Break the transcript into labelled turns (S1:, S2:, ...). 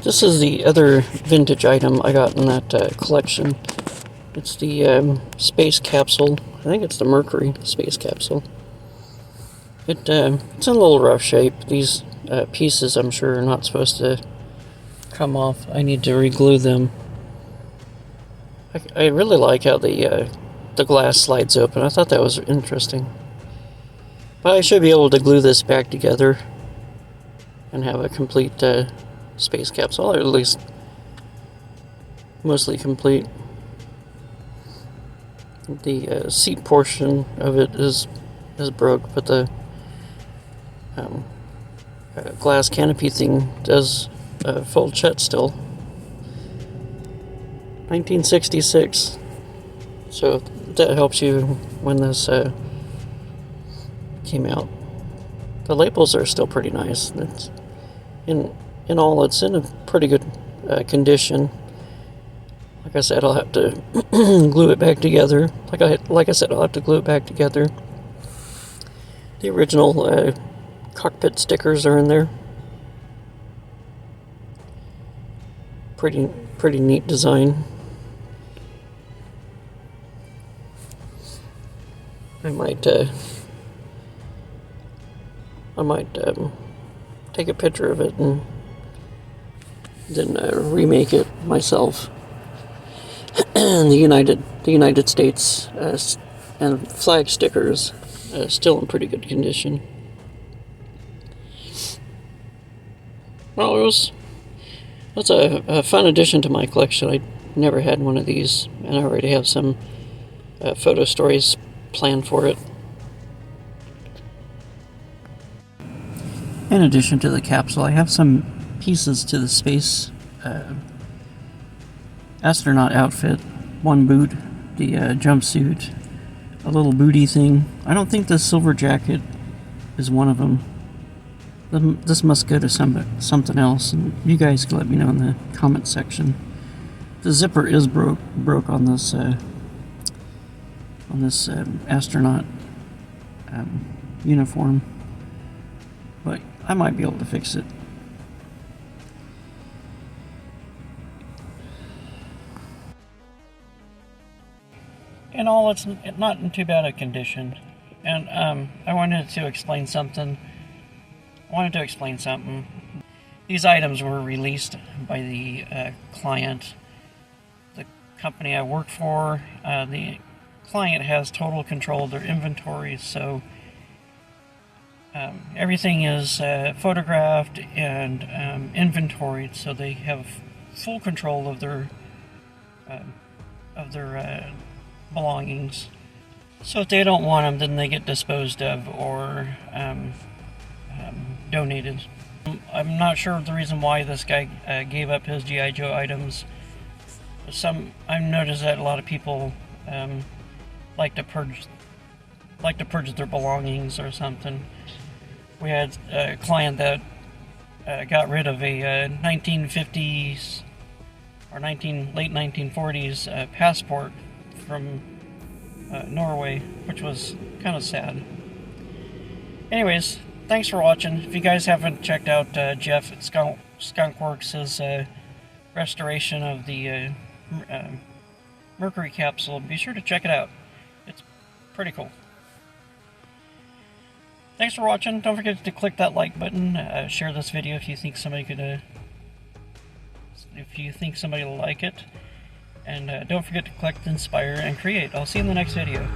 S1: This is the other vintage item I got in that collection. It's the Space Capsule. I think it's the Mercury Space Capsule. It's in a little rough shape. These pieces, I'm sure, are not supposed to come off. I need to re-glue them. I really like how the glass slides open. I thought that was interesting. But I should be able to glue this back together and have a complete space capsule, or at least mostly complete. The seat portion of it is broke, but the glass canopy thing does fold shut still. 1966. So that helps you when this came out. The labels are still pretty nice. It's in all, it's in a pretty good condition. Like I said, I'll have to glue it back together. Like I said, I'll have to glue it back together. The original cockpit stickers are in there. Pretty neat design. I might take a picture of it and then remake it myself. The United States and flag stickers still in pretty good condition. Well, that's a fun addition to my collection. I never had one of these, and I already have some photo stories planned for it. In addition to the capsule, I have some pieces to the space astronaut outfit. One boot, the jumpsuit, a little booty thing. I don't think the silver jacket is one of them. This must go to something else, and you guys can let me know in the comment section. The zipper is broke on this astronaut uniform, but I might be able to fix it. In all, it's not in too bad a condition, and I wanted to explain something. These items were released by the client. The company I work for, the client has total control of their inventory, so everything is photographed and inventoried, so they have full control of their belongings. So if they don't want them, then they get disposed of or donated. I'm not sure of the reason why this guy gave up his G.I. Joe items. I've noticed that a lot of people like to purge their belongings or something. We had a client that got rid of a 1950s or late 1940s passport from Norway, which was kind of sad. Anyways, thanks for watching. If you guys haven't checked out Jeff at Skunk Works' restoration of the Mercury capsule, be sure to check it out. It's pretty cool. Thanks for watching. Don't forget to click that like button. Share this video if you think somebody will like it. And don't forget to collect, inspire, and create. I'll see you in the next video.